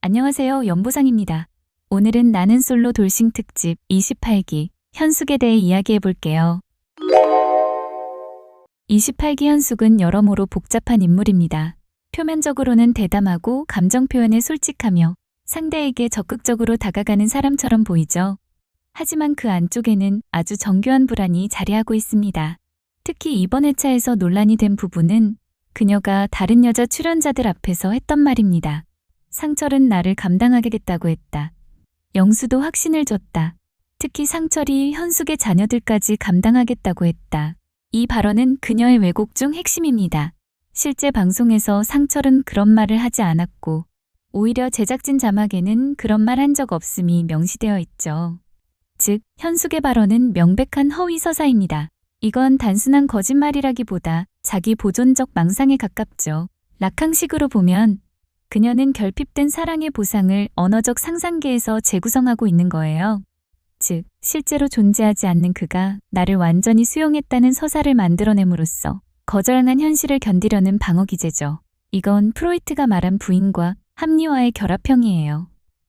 안녕하세요. 연보상입니다. 오늘은 나는 솔로 돌싱 특집 28기 현숙에 대해 이야기해 볼게요. 28기 현숙은 여러모로 복잡한 인물입니다. 표면적으로는 대담하고 감정 표현에 솔직하며 상대에게 적극적으로 다가가는 사람처럼 보이죠. 하지만 그 안쪽에는 아주 정교한 불안이 자리하고 있습니다. 특히 이번 회차에서 논란이 된 부분은 그녀가 다른 여자 출연자들 앞에서 했던 말입니다. 상철은 나를 감당하겠다고 했다. 영수도 확신을 줬다. 특히 상철이 현숙의 자녀들까지 감당하겠다고 했다. 이 발언은 그녀의 왜곡 중 핵심입니다. 실제 방송에서 상철은 그런 말을 하지 않았고 오히려 제작진 자막에는 그런 말 한 적 없음이 명시되어 있죠. 즉, 현숙의 발언은 명백한 허위 서사입니다. 이건 단순한 거짓말이라기보다 자기 보존적 망상에 가깝죠. 락항식으로 보면 그녀는 결핍된 사랑의 보상을 언어적 상상계에서 재구성하고 있는 거예요. 즉, 실제로 존재하지 않는 그가 나를 완전히 수용했다는 서사를 만들어냄으로써 거절당한 현실을 견디려는 방어기제죠. 이건 프로이트가 말한 부인과 합리화의 결합형이에요.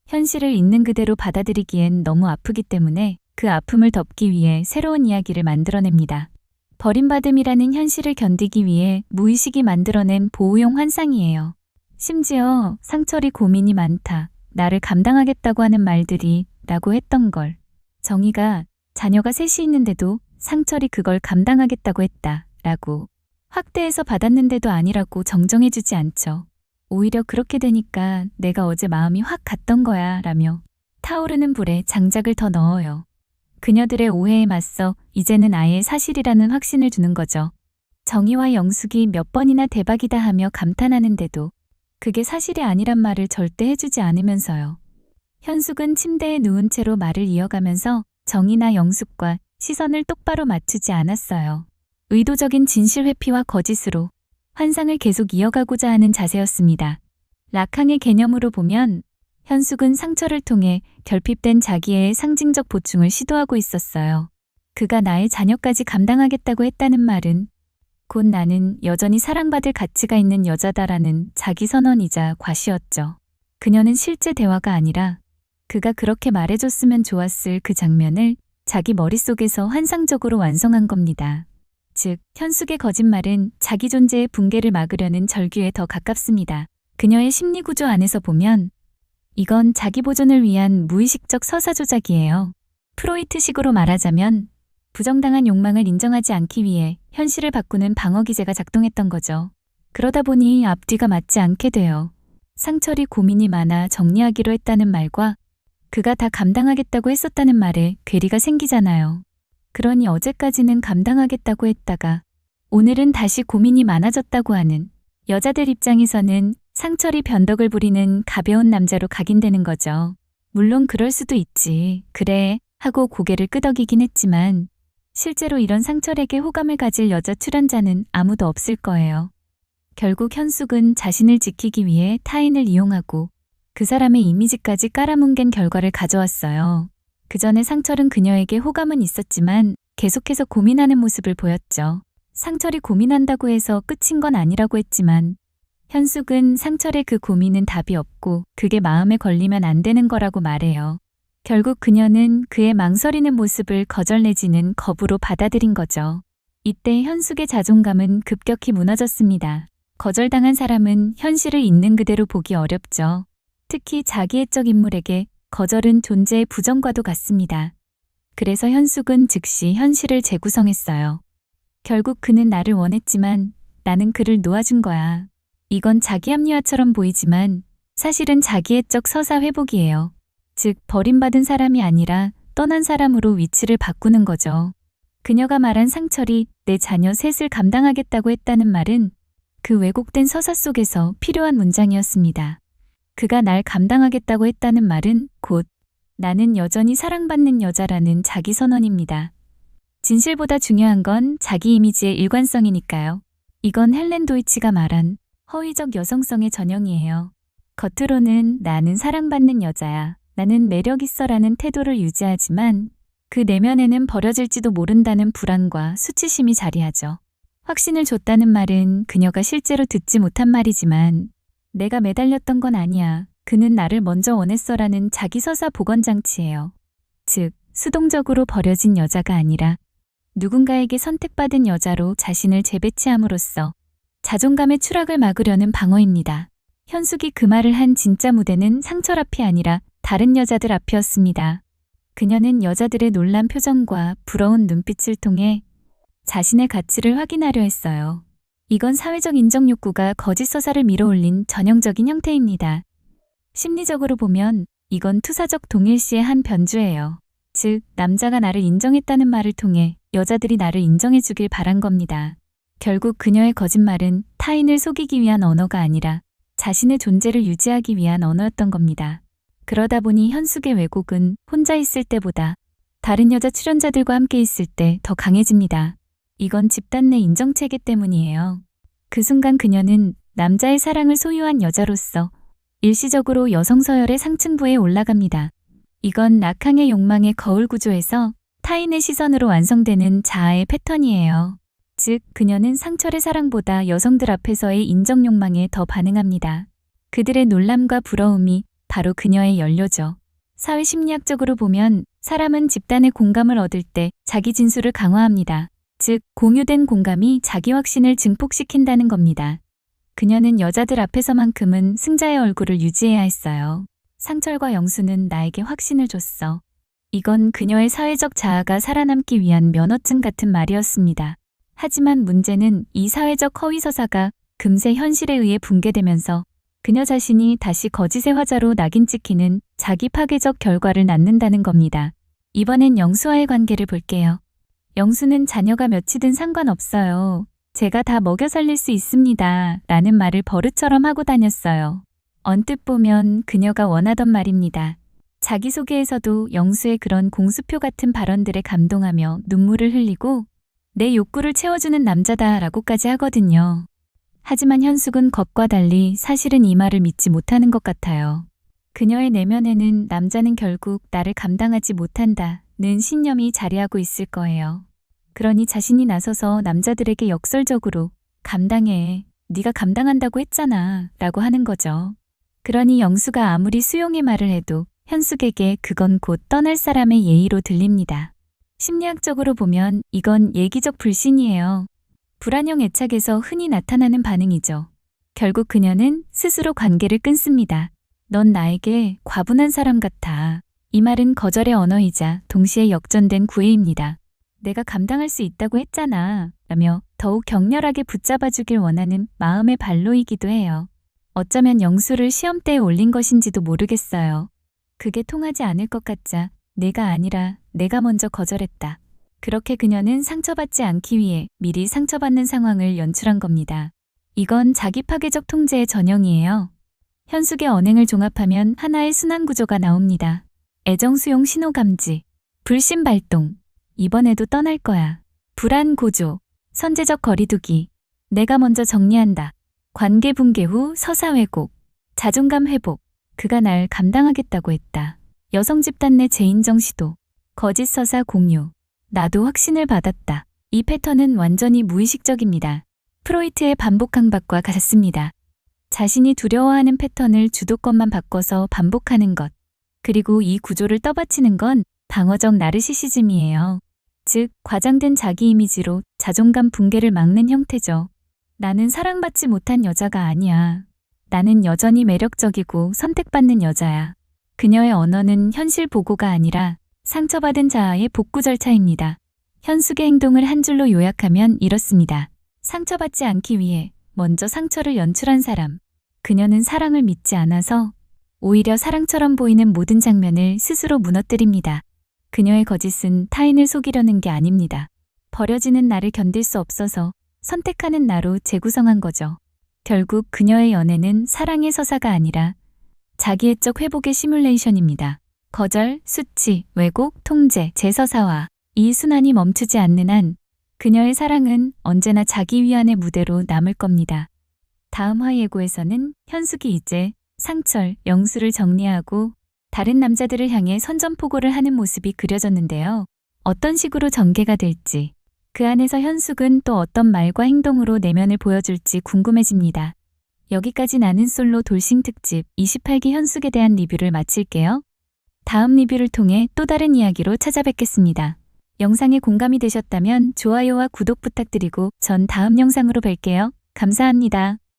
현실을 있는 그대로 받아들이기엔 너무 아프기 때문에 그 아픔을 덮기 위해 새로운 이야기를 만들어냅니다. 버림받음이라는 현실을 견디기 위해 무의식이 만들어낸 보호용 환상이에요. 심지어 상철이 고민이 많다, 나를 감당하겠다고 하는 말들이 라고 했던 걸 정희가 자녀가 셋이 있는데도 상철이 그걸 감당하겠다고 했다 라고 확대해서 받았는데도 아니라고 정정해주지 않죠. 오히려 그렇게 되니까 내가 어제 마음이 확 갔던 거야 라며 타오르는 불에 장작을 더 넣어요. 그녀들의 오해에 맞서 이제는 아예 사실이라는 확신을 주는 거죠. 정희와 영숙이 몇 번이나 대박이다 하며 감탄하는데도 그게 사실이 아니란 말을 절대 해주지 않으면서요. 현숙은 침대에 누운 채로 말을 이어가면서 정희나 영숙과 시선을 똑바로 맞추지 않았어요. 의도적인 진실 회피와 거짓으로 환상을 계속 이어가고자 하는 자세였습니다. 락항의 개념으로 보면 현숙은 상처를 통해 결핍된 자기의 상징적 보충을 시도하고 있었어요. 그가 나의 자녀까지 감당하겠다고 했다는 말은 곧 나는 여전히 사랑받을 가치가 있는 여자다라는 자기 선언이자 과시였죠. 그녀는 실제 대화가 아니라 그가 그렇게 말해줬으면 좋았을 그 장면을 자기 머릿속에서 환상적으로 완성한 겁니다. 즉, 현숙의 거짓말은 자기 존재의 붕괴를 막으려는 절규에 더 가깝습니다. 그녀의 심리 구조 안에서 보면 이건 자기 보존을 위한 무의식적 서사 조작이에요. 프로이트식으로 말하자면 부정당한 욕망을 인정하지 않기 위해 현실을 바꾸는 방어기제가 작동했던 거죠. 그러다 보니 앞뒤가 맞지 않게 돼요. 상철이 고민이 많아 정리하기로 했다는 말과 그가 다 감당하겠다고 했었다는 말에 괴리가 생기잖아요. 그러니 어제까지는 감당하겠다고 했다가 오늘은 다시 고민이 많아졌다고 하는 여자들 입장에서는 상철이 변덕을 부리는 가벼운 남자로 각인되는 거죠. 물론 그럴 수도 있지, 그래 하고 고개를 끄덕이긴 했지만 실제로 이런 상철에게 호감을 가질 여자 출연자는 아무도 없을 거예요. 결국 현숙은 자신을 지키기 위해 타인을 이용하고 그 사람의 이미지까지 깔아뭉갠 결과를 가져왔어요. 그 전에 상철은 그녀에게 호감은 있었지만 계속해서 고민하는 모습을 보였죠. 상철이 고민한다고 해서 끝인 건 아니라고 했지만 현숙은 상철의 그 고민은 답이 없고 그게 마음에 걸리면 안 되는 거라고 말해요. 결국 그녀는 그의 망설이는 모습을 거절 내지는 겁으로 받아들인 거죠. 이때 현숙의 자존감은 급격히 무너졌습니다. 거절당한 사람은 현실을 있는 그대로 보기 어렵죠. 특히 자기애적 인물에게 거절은 존재의 부정과도 같습니다. 그래서 현숙은 즉시 현실을 재구성했어요. 결국 그는 나를 원했지만 나는 그를 놓아준 거야. 이건 자기 합리화처럼 보이지만 사실은 자기애적 서사 회복이에요. 즉, 버림받은 사람이 아니라 떠난 사람으로 위치를 바꾸는 거죠. 그녀가 말한 상철이 내 자녀 셋을 감당하겠다고 했다는 말은 그 왜곡된 서사 속에서 필요한 문장이었습니다. 그가 날 감당하겠다고 했다는 말은 곧 나는 여전히 사랑받는 여자라는 자기 선언입니다. 진실보다 중요한 건 자기 이미지의 일관성이니까요. 이건 헬렌 도이치가 말한 허위적 여성성의 전형이에요. 겉으로는 나는 사랑받는 여자야, 나는 매력있어라는 태도를 유지하지만 그 내면에는 버려질지도 모른다는 불안과 수치심이 자리하죠. 확신을 줬다는 말은 그녀가 실제로 듣지 못한 말이지만 내가 매달렸던 건 아니야. 그는 나를 먼저 원했어라는 자기 서사 복원 장치예요. 즉, 수동적으로 버려진 여자가 아니라 누군가에게 선택받은 여자로 자신을 재배치함으로써 자존감의 추락을 막으려는 방어입니다. 현숙이 그 말을 한 진짜 무대는 상철 앞이 아니라 다른 여자들 앞이었습니다. 그녀는 여자들의 놀란 표정과 부러운 눈빛을 통해 자신의 가치를 확인하려 했어요. 이건 사회적 인정 욕구가 거짓 서사를 밀어올린 전형적인 형태입니다. 심리적으로 보면 이건 투사적 동일시의 한 변주예요. 즉, 남자가 나를 인정했다는 말을 통해 여자들이 나를 인정해주길 바란 겁니다. 결국 그녀의 거짓말은 타인을 속이기 위한 언어가 아니라 자신의 존재를 유지하기 위한 언어였던 겁니다. 그러다 보니 현숙의 왜곡은 혼자 있을 때보다 다른 여자 출연자들과 함께 있을 때 더 강해집니다. 이건 집단 내 인정체계 때문이에요. 그 순간 그녀는 남자의 사랑을 소유한 여자로서 일시적으로 여성 서열의 상층부에 올라갑니다. 이건 낙항의 욕망의 거울 구조에서 타인의 시선으로 완성되는 자아의 패턴이에요. 즉, 그녀는 상철의 사랑보다 여성들 앞에서의 인정 욕망에 더 반응합니다. 그들의 놀람과 부러움이 바로 그녀의 연료죠. 사회심리학적으로 보면 사람은 집단의 공감을 얻을 때 자기 진술을 강화합니다. 즉, 공유된 공감이 자기 확신을 증폭시킨다는 겁니다. 그녀는 여자들 앞에서만큼은 승자의 얼굴을 유지해야 했어요. 상철과 영수는 나에게 확신을 줬어. 이건 그녀의 사회적 자아가 살아남기 위한 면허증 같은 말이었습니다. 하지만 문제는 이 사회적 허위서사가 금세 현실에 의해 붕괴되면서 그녀 자신이 다시 거짓의 화자로 낙인 찍히는 자기 파괴적 결과를 낳는다는 겁니다. 이번엔 영수와의 관계를 볼게요. 영수는 자녀가 몇이든 상관없어요. 제가 다 먹여 살릴 수 있습니다. 라는 말을 버릇처럼 하고 다녔어요. 언뜻 보면 그녀가 원하던 말입니다. 자기소개에서도 영수의 그런 공수표 같은 발언들에 감동하며 눈물을 흘리고 내 욕구를 채워주는 남자다 라고까지 하거든요. 하지만 현숙은 것과 달리 사실은 이 말을 믿지 못하는 것 같아요. 그녀의 내면에는 남자는 결국 나를 감당하지 못한다는 신념이 자리하고 있을 거예요. 그러니 자신이 나서서 남자들에게 역설적으로 감당해, 네가 감당한다고 했잖아 라고 하는 거죠. 그러니 영수가 아무리 수용의 말을 해도 현숙에게 그건 곧 떠날 사람의 예의로 들립니다. 심리학적으로 보면 이건 예기적 불신이에요. 불안형 애착에서 흔히 나타나는 반응이죠. 결국 그녀는 스스로 관계를 끊습니다. 넌 나에게 과분한 사람 같아. 이 말은 거절의 언어이자 동시에 역전된 구애입니다. 내가 감당할 수 있다고 했잖아 라며 더욱 격렬하게 붙잡아주길 원하는 마음의 발로이기도 해요. 어쩌면 영수를 시험대에 올린 것인지도 모르겠어요. 그게 통하지 않을 것 같자 내가 아니라 내가 먼저 거절했다. 그렇게 그녀는 상처받지 않기 위해 미리 상처받는 상황을 연출한 겁니다. 이건 자기 파괴적 통제의 전형이에요. 현숙의 언행을 종합하면 하나의 순환 구조가 나옵니다. 애정 수용 신호 감지, 불신 발동, 이번에도 떠날 거야. 불안 고조, 선제적 거리두기, 내가 먼저 정리한다. 관계 붕괴 후 서사 왜곡, 자존감 회복, 그가 날 감당하겠다고 했다. 여성 집단 내 재인정 시도, 거짓 서사 공유, 나도 확신을 받았다. 이 패턴은 완전히 무의식적입니다. 프로이트의 반복 강박과 같습니다. 자신이 두려워하는 패턴을 주도권만 바꿔서 반복하는 것. 그리고 이 구조를 떠받치는 건 방어적 나르시시즘이에요. 즉, 과장된 자기 이미지로 자존감 붕괴를 막는 형태죠. 나는 사랑받지 못한 여자가 아니야. 나는 여전히 매력적이고 선택받는 여자야. 그녀의 언어는 현실 보고가 아니라 상처받은 자아의 복구 절차입니다. 현숙의 행동을 한 줄로 요약하면 이렇습니다. 상처받지 않기 위해 먼저 상처를 연출한 사람. 그녀는 사랑을 믿지 않아서 오히려 사랑처럼 보이는 모든 장면을 스스로 무너뜨립니다. 그녀의 거짓은 타인을 속이려는 게 아닙니다. 버려지는 나를 견딜 수 없어서 선택하는 나로 재구성한 거죠. 결국 그녀의 연애는 사랑의 서사가 아니라 자기애적 회복의 시뮬레이션입니다. 거절, 수치, 왜곡, 통제, 재서사화. 이 순환이 멈추지 않는 한 그녀의 사랑은 언제나 자기 위안의 무대로 남을 겁니다. 다음 화예고에서는 현숙이 이제 상철, 영수를 정리하고 다른 남자들을 향해 선전포고를 하는 모습이 그려졌는데요. 어떤 식으로 전개가 될지, 그 안에서 현숙은 또 어떤 말과 행동으로 내면을 보여줄지 궁금해집니다. 여기까지 나는 솔로 돌싱 특집 28기 현숙에 대한 리뷰를 마칠게요. 다음 리뷰를 통해 또 다른 이야기로 찾아뵙겠습니다. 영상에 공감이 되셨다면 좋아요와 구독 부탁드리고 전 다음 영상으로 뵐게요. 감사합니다.